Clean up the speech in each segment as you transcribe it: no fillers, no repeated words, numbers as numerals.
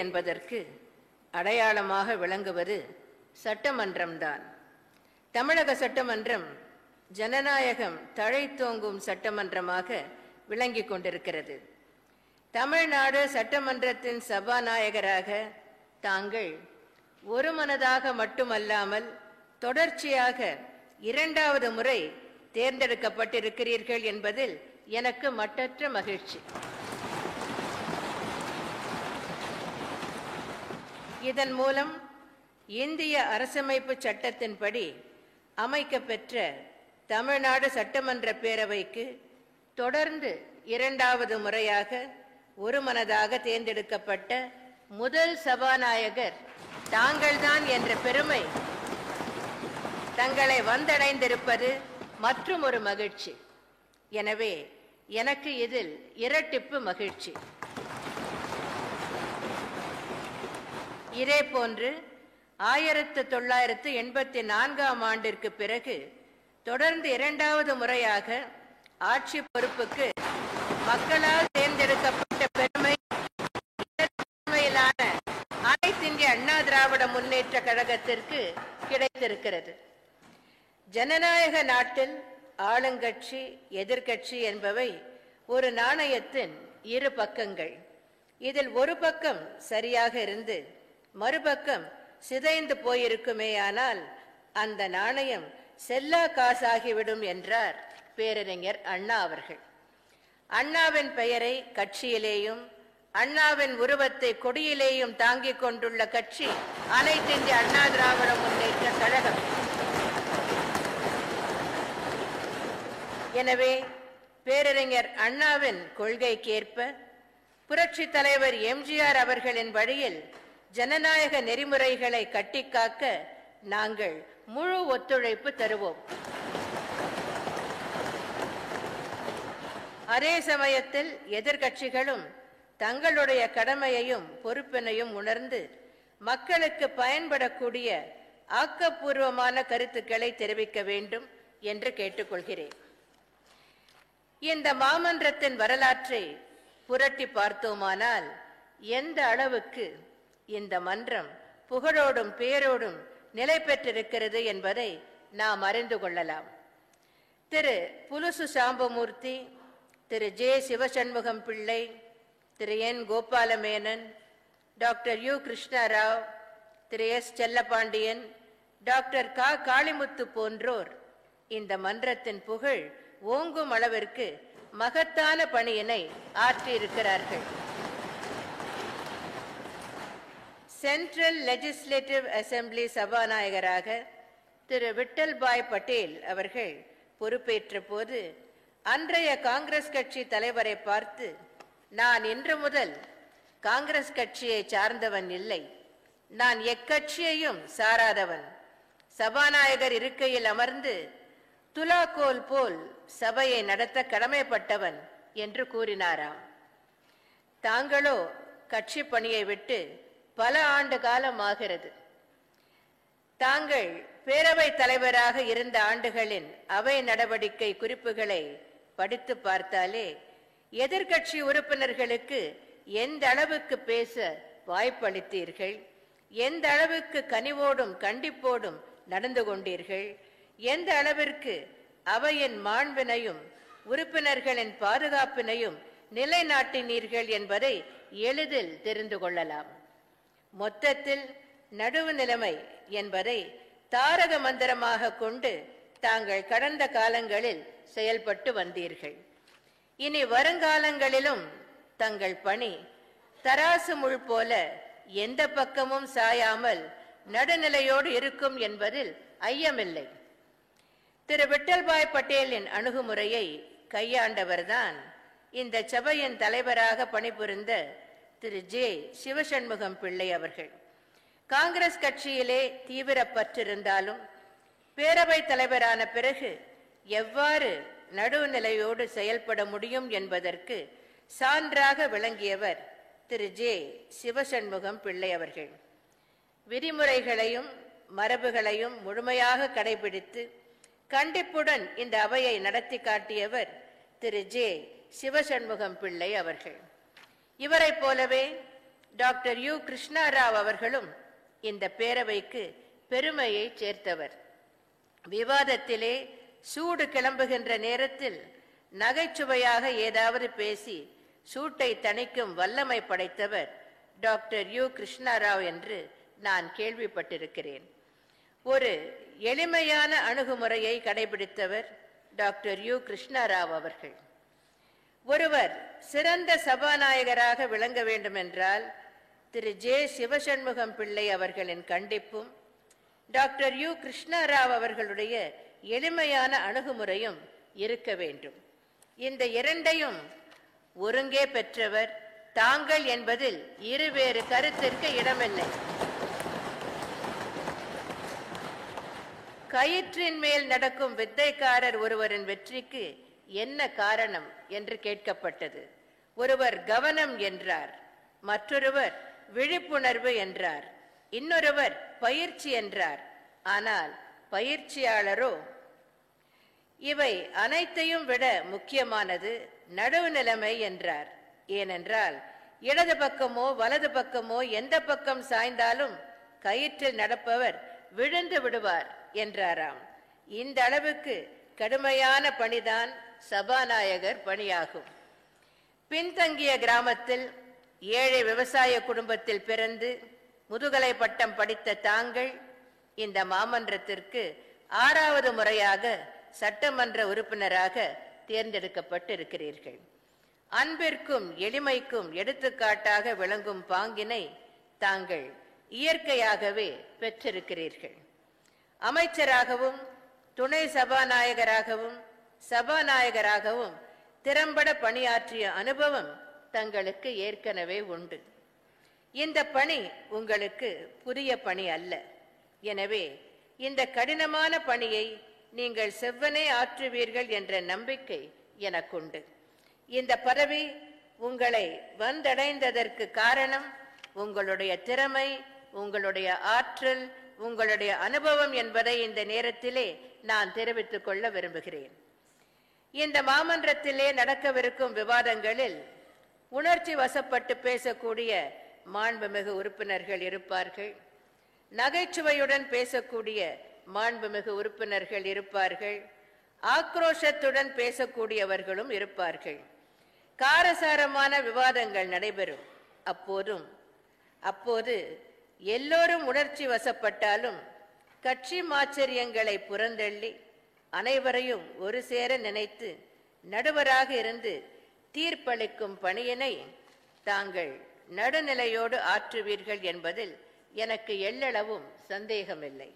என்பதற்கு அடையாளமாக விளங்குவது சட்டமன்றம்தான். தமிழக சட்டமன்றம் ஜனநாயகம் தழைத்தோங்கும் சட்டமன்றமாக விளங்கிக் கொண்டிருக்கிறது. தமிழ்நாடு சட்டமன்றத்தின் சபாநாயகராக தாங்கள் ஒருமனதாக மட்டுமல்லாமல் தொடர்ச்சியாக 2வது முறை தேர்ந்தெடுக்கப்பட்டிருக்கிறீர்கள் என்பதில் எனக்கு மட்டற்ற மகிழ்ச்சி. இதன் மூலம் இந்திய அரசமைப்பு சட்டத்தின்படி அமைக்கப்பெற்ற தமிழ்நாடு சட்டமன்ற பேரவைக்கு தொடர்ந்து 2வது முறையாக ஒருமனதாக தேர்ந்தெடுக்கப்பட்ட முதல் சபாநாயகர் தாங்கள்தான் என்ற பெருமை தங்களை வந்தடைந்திருப்பது மற்றும் ஒரு மகிழ்ச்சி. எனவே எனக்கு இதில் இரட்டிப்பு மகிழ்ச்சி. இதேபோன்று 1984ஆம் ஆண்டிற்கு பிறகு தொடர்ந்து 2வது முறையாக ஆட்சி பொறுப்புக்கு மக்களால் தேர்ந்தெடுக்கப்பட்ட பெருமையிலான அனைத்து இந்திய அண்ணா திராவிட முன்னேற்ற கழகத்திற்கு கிடைத்திருக்கிறது. ஜனநாயக நாட்டில் ஆளுங்கட்சி எதிர்கட்சி என்பவை ஒரு நாணயத்தின் இரு பக்கங்கள். இதில் ஒரு பக்கம் சரியாக இருந்து மறுபக்கம் சிதைந்து போயிருக்குமேயானால் அந்த நாணயம் செல்லா காசாகிவிடும் என்றார் பேரறிஞர் அண்ணா அவர்கள். அண்ணாவின் பெயரை கட்சியிலேயும் அண்ணாவின் உருவத்தை கொடியிலேயும் தாங்கிக் கொண்டுள்ள கட்சி அனைத்து இந்திய அண்ணா திராவிட முன்னேற்ற கழகம். எனவே பேரறிஞர் அண்ணாவின் கொள்கைக்கேற்ப புரட்சி தலைவர் எம்ஜிஆர் அவர்களின் வழியில் ஜனநாயக நெறிமுறைகளை கட்டிக்காக்க நாங்கள் முழு ஒத்துழைப்பு தருவோம். அதே சமயத்தில் எதிர்க்கட்சிகளும் தங்களுடைய கடமையையும் பொறுப்பினையும் உணர்ந்து மக்களுக்கு பயன்படக்கூடிய ஆக்கப்பூர்வமான கருத்துக்களை தெரிவிக்க வேண்டும் என்று கேட்டுக்கொள்கிறேன். இந்த மாமன்றத்தின் வரலாற்றை புரட்டி பார்த்தோமானால் எந்த அளவுக்கு இந்த மன்றம் புகழோடும் பேரோடும் நிலை பெற்றிருக்கிறது என்பதை நாம் அறிந்து கொள்ளலாம். திரு புலுசு சாம்பமூர்த்தி, திரு ஜே சிவசண்முகம் பிள்ளை, திரு என் கோபாலமேனன், டாக்டர் யு கிருஷ்ணராவ், திரு எஸ் செல்லப்பாண்டியன், டாக்டர் கா காளிமுத்து போன்றோர் இந்த மன்றத்தின் புகழ் ஓங்கும் அளவிற்கு மகத்தான பணியினை ஆற்றியிருக்கிறார்கள். சென்ட்ரல் லெஜிஸ்லேட்டிவ் அசெம்பிளி சபாநாயகராக திரு விட்டல்பாய் பட்டேல் அவர்கள் பொறுப்பேற்ற போது அன்றைய காங்கிரஸ் கட்சி தலைவரை பார்த்து, நான் இன்று முதல் காங்கிரஸ் கட்சியை சார்ந்தவன் இல்லை, நான் எக்கட்சியையும் சாராதவன், சபாநாயகர் இருக்கையில் அமர்ந்து துலாக்கோல் போல் சபையை நடத்த கடமைப்பட்டவன் என்று கூறினாராம். தாங்களோ கட்சி பணியை விட்டு பல ஆண்டு காலம் ஆகிறது. தாங்கள் பேரவைத் தலைவராக இருந்த ஆண்டுகளின் அவை நடவடிக்கை குறிப்புகளை படித்து பார்த்தாலே எதிர்க்கட்சி உறுப்பினர்களுக்கு எந்த அளவுக்கு பேச வாய்ப்பளித்தீர்கள், எந்த அளவுக்கு கனிவோடும் கண்டிப்போடும் நடந்து கொண்டீர்கள், எந்த அளவிற்கு அவையின் மாண்பினையும் உறுப்பினர்களின் பாதுகாப்பினையும் நிலைநாட்டினீர்கள் என்பதை எளிதில் தெரிந்து கொள்ளலாம். மொத்தத்தில் நடுவு நிலைமை என்பதை தாரக மந்திரமாக கொண்டு தாங்கள் கடந்த காலங்களில் செயல்பட்டு வந்தீர்கள். இனி வருங்காலங்களிலும் தங்கள் பணி தராசு முள் போல எந்த பக்கமும் சாயாமல் நடுநிலையோடு இருக்கும் என்பதில் ஐயமில்லை. திரு விட்டல்பாய் பட்டேலின் அணுகுமுறையை கையாண்டவர்தான் இந்த சபையின் தலைவராக பணிபுரிந்த திரு ஜே சிவசண்முகம் பிள்ளை அவர்கள். காங்கிரஸ் கட்சியிலே தீவிர பற்றிருந்தாலும் பேரவைத் தலைவரான பிறகு எவ்வாறு நடுநிலையோடு செயல்பட முடியும் என்பதற்கு சான்றாக விளங்கியவர் திரு ஜே சிவசண்முகம் பிள்ளை அவர்கள். விதிமுறைகளையும் மரபுகளையும் முழுமையாக கடைபிடித்து கண்டிப்புடன் இந்த அவையை நடத்தி காட்டியவர் திரு ஜே சிவசண்முகம் பிள்ளை அவர்கள். இவரை போலவே டாக்டர் யு கிருஷ்ணாராவ் அவர்களும் இந்த பேரவைக்கு பெருமையை சேர்த்தவர். விவாதத்திலே சூடு கிளம்புகின்ற நேரத்தில் நகைச்சுவையாக ஏதாவது பேசி சூட்டை தணிக்கும் வல்லமை படைத்தவர் டாக்டர் யு கிருஷ்ணாராவ் என்று நான் கேள்விப்பட்டிருக்கிறேன். ஒரு எளிமையான அணுகுமுறையை கடைபிடித்தவர் டாக்டர் யு கிருஷ்ணாராவ் அவர்கள். ஒருவர் சிறந்த சபாநாயகராக விளங்க வேண்டும் என்றால் திரு ஜே சிவசண்முகம் பிள்ளை அவர்களின் கண்டிப்பும் டாக்டர் யு கிருஷ்ணாராவ் அவர்களுடைய எளிமையான அணுகுமுறையும் இருக்க வேண்டும். இந்த இரண்டையும் ஒருங்கே பெற்றவர் தாங்கள் என்பதில் இருவேறு கருத்திற்கு இடமில்லை. கயிற்றின் மேல் நடக்கும் வித்தைக்காரர் ஒருவரின் வெற்றிக்கு என்ன காரணம் என்று கேட்கப்பட்டது. ஒருவர் கவனம் என்றார், மற்றொருவர் விழிப்புணர்வு என்றார், இன்னொருவர் பயிற்சி என்றார். ஆனால் பயிற்சியாளரோ இவை அனைத்தையும் விட முக்கியமானது நடுவுநிலைமை என்றார். ஏனென்றால் இடது பக்கமோ வலது பக்கமோ எந்த பக்கம் சாய்ந்தாலும் கயிற்றில் நடப்பவர் விழுந்து விடுவார் என்றாராம். இந்த அளவுக்கு கடுமையான பணிதான் சபாநாயகர் பணியாகும். பின்தங்கிய கிராமத்தில் ஏழை விவசாய குடும்பத்தில் பிறந்து முதுகலை பட்டம் படித்த தாங்கள் இந்த மாமன்றத்திற்கு 6வது முறையாக சட்டமன்ற உறுப்பினராக தேர்ந்தெடுக்கப்பட்டிருக்கிறீர்கள். அன்பிற்கும் எளிமைக்கும் எடுத்துக்காட்டாக விளங்கும் பாங்கினை தாங்கள் இயற்கையாகவே பெற்றிருக்கிறீர்கள். அமைச்சராகவும் துணை சபாநாயகராகவும் சபாநாயகராகவும் திறம்பட பணியாற்றிய அனுபவம் தங்களுக்கு ஏற்கனவே உண்டு. இந்த பணி உங்களுக்கு புதிய பணி அல்ல. எனவே இந்த கடினமான பணியை நீங்கள் செவ்வனே ஆற்றுவீர்கள் என்ற நம்பிக்கை எனக்குண்டு. இந்த பதவி உங்களை வந்தடைந்ததற்கு காரணம் உங்களுடைய திறமை, உங்களுடைய ஆற்றல், உங்களுடைய அனுபவம் என்பதை இந்த நேரத்திலே நான் தெரிவித்துக் கொள்ள விரும்புகிறேன். இந்த மாமன்றத்திலே நடக்கவிருக்கும் விவாதங்களில் உணர்ச்சி வசப்பட்டு பேசக்கூடிய மாண்புமிகு உறுப்பினர்கள் இருப்பார்கள். நகைச்சுவையுடன் பேசக்கூடிய மாண்புமிகு உறுப்பினர்கள் இருப்பார்கள். ஆக்ரோஷத்துடன் பேசக்கூடியவர்களும் இருப்பார்கள். காரசாரமான விவாதங்கள் நடைபெறும். அப்போது எல்லோரும் உணர்ச்சி வசப்பட்டாலும் கட்சி மாச்சரியங்களை புறந்தள்ளி அனைவரையும் ஒரு சேர நினைத்து நடுவராக இருந்து தீர்ப்பளிக்கும் பணியினை தாங்கள் நடுநிலையோடு ஆற்றுவீர்கள் என்பதில் எனக்கு எள்ளளவும் சந்தேகமில்லை.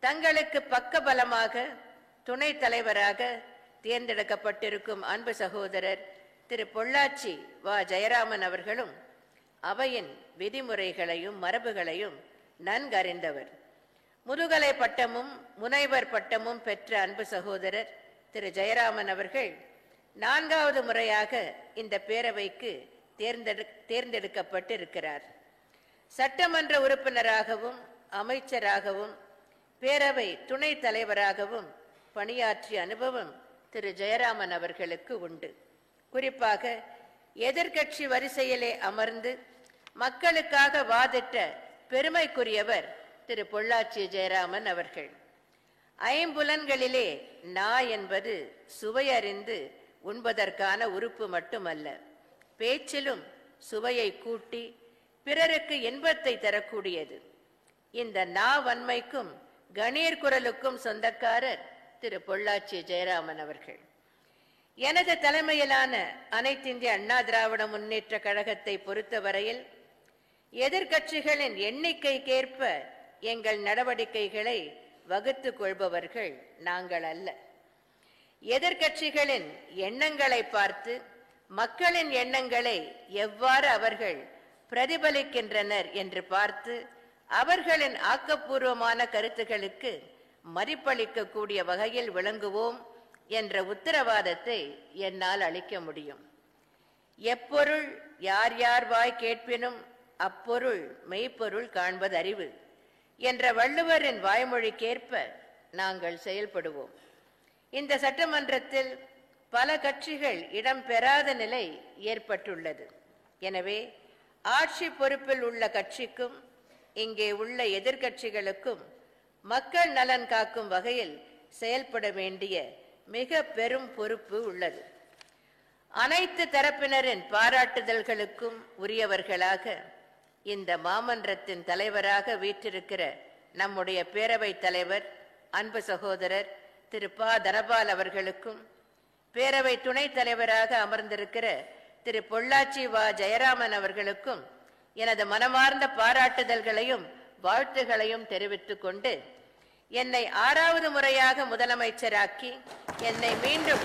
தங்களுக்கு பக்கபலமாக துணை தலைவராக தேர்ந்தெடுக்கப்பட்டிருக்கும் அன்பு சகோதரர் திரு பொள்ளாச்சி வ ஜெயராமன் அவர்களும் அவையின் விதிமுறைகளையும் மரபுகளையும் நன்கறிந்தவர். முதுகலை பட்டமும் முனைவர் பட்டமும் பெற்ற அன்பு சகோதரர் திரு ஜெயராமன் அவர்கள் 4வது முறையாக இந்த பேரவைக்கு தேர்ந்தெடுக்கப்பட்டிருக்கிறார். சட்டமன்ற உறுப்பினராகவும் அமைச்சராகவும் பேரவை துணை தலைவராகவும் பணியாற்றிய அனுபவம் திரு ஜெயராமன் அவர்களுக்கு உண்டு. குறிப்பாக எதிர்க்கட்சி வரிசையிலே அமர்ந்து மக்களுக்காக வாதிட்ட பெருமைக்குரியவர் திரு பொள்ளாச்சி ஜெயராமன் அவர்கள். ஐம்புலன்களிலே நா என்பது சுவையறிந்து உண்பதற்கான உறுப்பு மட்டுமல்ல, பேச்சிலும் சுவையை கூட்டி பிறருக்கு இன்பத்தை தரக்கூடியது. இந்த நா வன்மைக்கும் கணீர் குரலுக்கும் சொந்தக்காரர் திரு பொள்ளாச்சி ஜெயராமன் அவர்கள். எனது தலைமையிலான அனைத்திந்திய அண்ணா திராவிட முன்னேற்ற கழகத்தை பொறுத்தவரையில் எதிர்க்கட்சிகளின் எண்ணிக்கைக்கேற்ப எங்கள் நடவடிக்கைகளை வகுத்துக் கொள்பவர்கள் நாங்கள் அல்ல. எதிர்க்கட்சிகளின் எண்ணங்களை பார்த்து மக்களின் எண்ணங்களை எவ்வாறு அவர்கள் பிரதிபலிக்கின்றனர் என்று பார்த்து அவர்களின் ஆக்கப்பூர்வமான கருத்துக்களுக்கு மதிப்பளிக்கக்கூடிய வகையில் விளங்குவோம் என்ற உத்தரவாதத்தை என்னால் அளிக்க முடியும். எப்பொருள் யார் யார் வாய் கேட்பினும் அப்பொருள் மெய்ப்பொருள் காண்பது அறிவு என்ற வள்ளுவரின் வாய்மொழிக்கேற்ப நாங்கள் செயல்படுவோம். இந்த சட்டமன்றத்தில் பல கட்சிகள் இடம்பெறாத நிலை ஏற்பட்டுள்ளது. எனவே ஆட்சி பொறுப்பில் உள்ள கட்சிக்கும் இங்கே உள்ள எதிர்க்கட்சிகளுக்கும் மக்கள் நலன் காக்கும் வகையில் செயல்பட வேண்டிய மிக பெரும் பொறுப்பு உள்ளது. அனைத்து தரப்பினரின் பாராட்டுதல்களுக்கும் உரியவர்களாக இந்த மாமன்றத்தின் தலைவராக வீற்றிருக்கிற நம்முடைய பேரவைத் தலைவர் அன்பு சகோதரர் திரு ப. தனபால் அவர்களுக்கும், பேரவை துணைத் தலைவராக அமர்ந்திருக்கிற திரு பொள்ளாச்சி வ. ஜெயராமன் அவர்களுக்கும் எனது மனமார்ந்த பாராட்டுதல்களையும் வாழ்த்துகளையும் தெரிவித்துக் கொண்டு, என்னை 6வது முறையாக முதலமைச்சராக்கி என்னை மீண்டும்